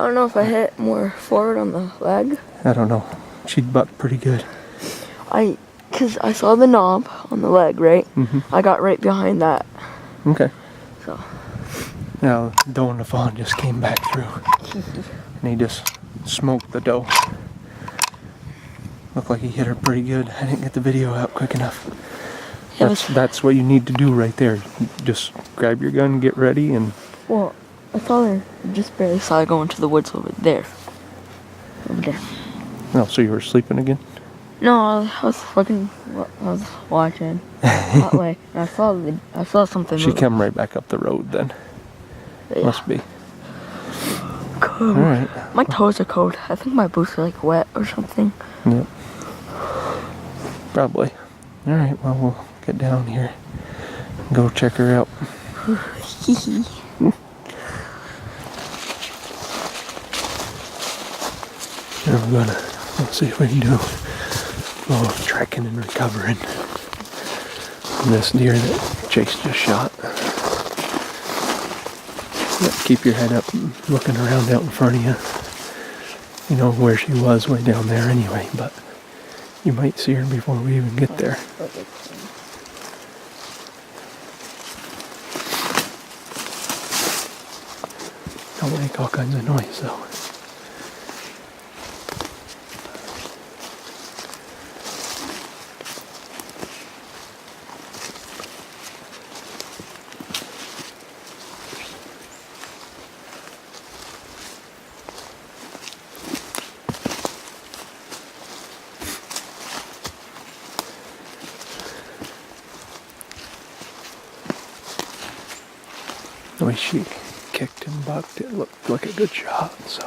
don't know if I hit more forward on the leg. I don't know. She bucked pretty good. Because I saw the knob on the leg, right? Mm-hmm. I got right behind that. Okay. So. Now, Doe and the fawn just came back through. And he just smoked the doe. Looked like he hit her pretty good. I didn't get the video out quick enough. That's what you need to do right there. Just grab your gun, get ready, and... Well, I saw her, just barely saw her go into the woods over there. Over there. Oh, so you were sleeping again? No, I was watching that way. And I saw something. She come right back up the road then. Yeah. Must be. Cold. Alright. My toes are cold. I think my boots are like wet or something. Yep. Probably. Alright, well, we'll get down here and go check her out. And we're gonna, let's see if we can do a little tracking and recovering on this deer that Chase just shot. Yep, keep your head up, looking around out in front of you. You know where she was, way down there anyway, but you might see her before we even get there. Don't make all kinds of noise though. The way she kicked and bucked, it looked like a good shot, so.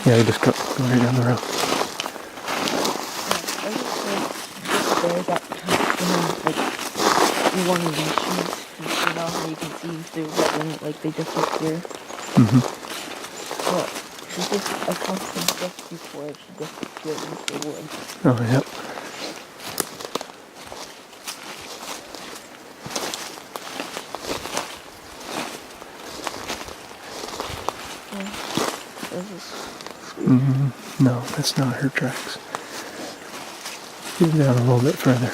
Yeah, you just go right down the road. One of these sheets, you know how you can see through, but then like they just disappear. But she just, I saw some just before she disappeared into the woods. Oh, yep. No, that's not her tracks. Get down a little bit further.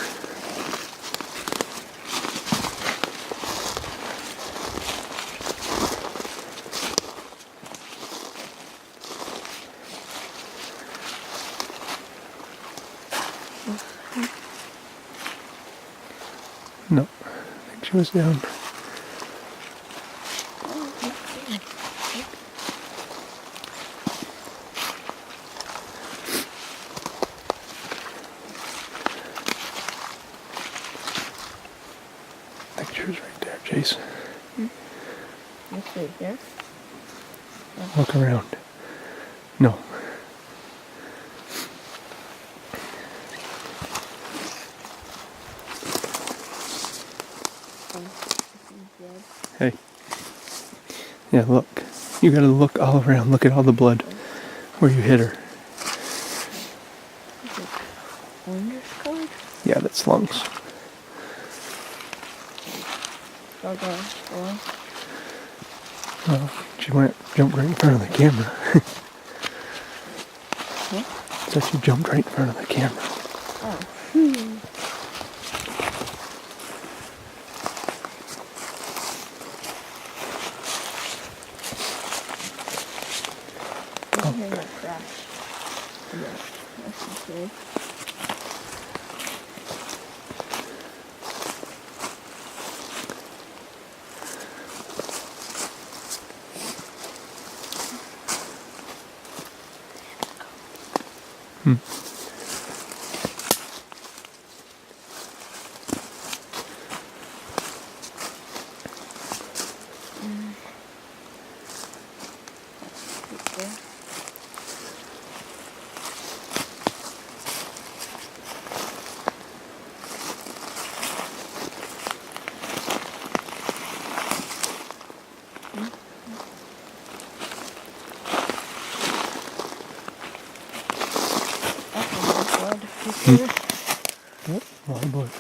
No, I think she was down. I think she was right there, Jason. It's right there. Look around. No. Hey. Yeah, look. You gotta look all around. Look at all the blood where you hit her. Orange colored? Yeah, that's lungs. Well, she jumped right in front of the camera. What? So she jumped right in front of the camera. Oh. Yep, a lot of blood.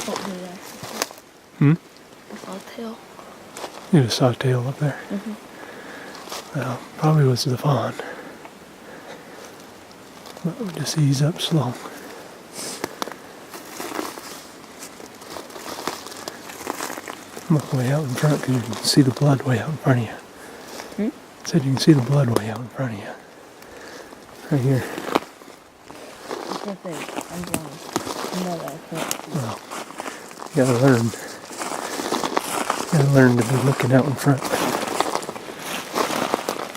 Oh, yeah. Hmm? I saw a tail. You just saw a tail up there. Well, probably was the fawn. But we'll just ease up slow. Look way out in front because you can see the blood way out in front of you. Said you can see the blood way out in front of you. Right here. I can't think. I'm blind. No, I can't see. Well, you gotta learn. You gotta learn to be looking out in front.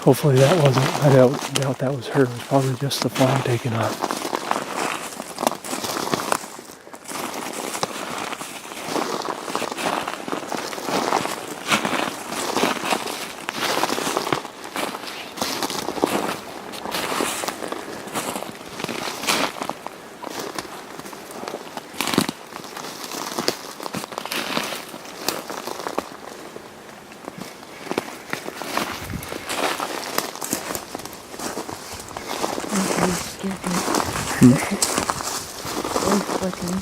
Hopefully that wasn't. I doubt that was her. It was probably just the fawn taking off. Excuse me. Always flicking.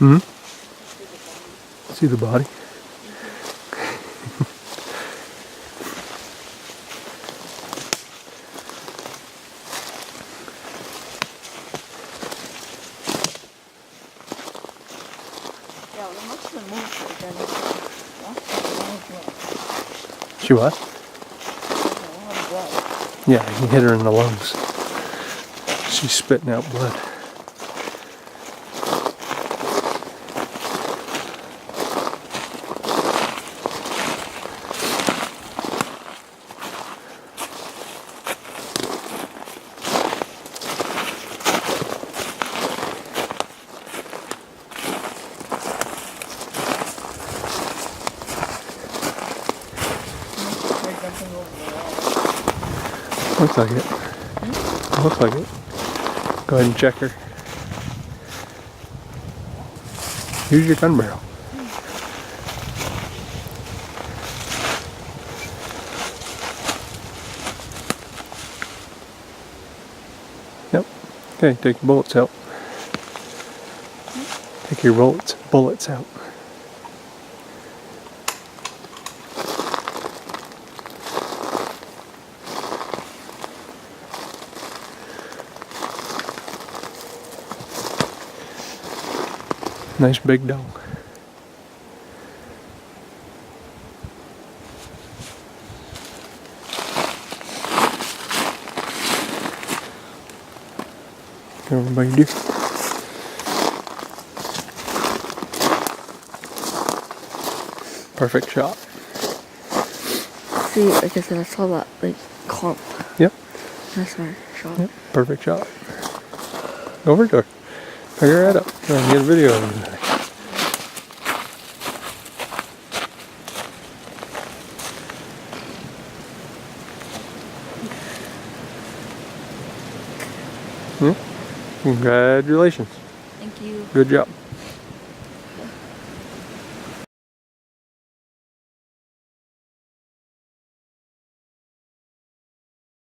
Hmm? See the body? Yeah, well, must have been moved again. She what? Yeah, you hit her in the lungs. She's spitting out blood. Looks like it. Looks like it. Go ahead and check her. Use your gun barrel. Yep. Okay, take your bullets out. Take your bullets out. Nice big dog. Everybody do. Perfect shot. See, like I said, I saw that, like, clump. Yep. That's our shot. Yep. Perfect shot. Go over to her. Pick her head up. Try and get a video of it. Yeah. Congratulations. you. Good job.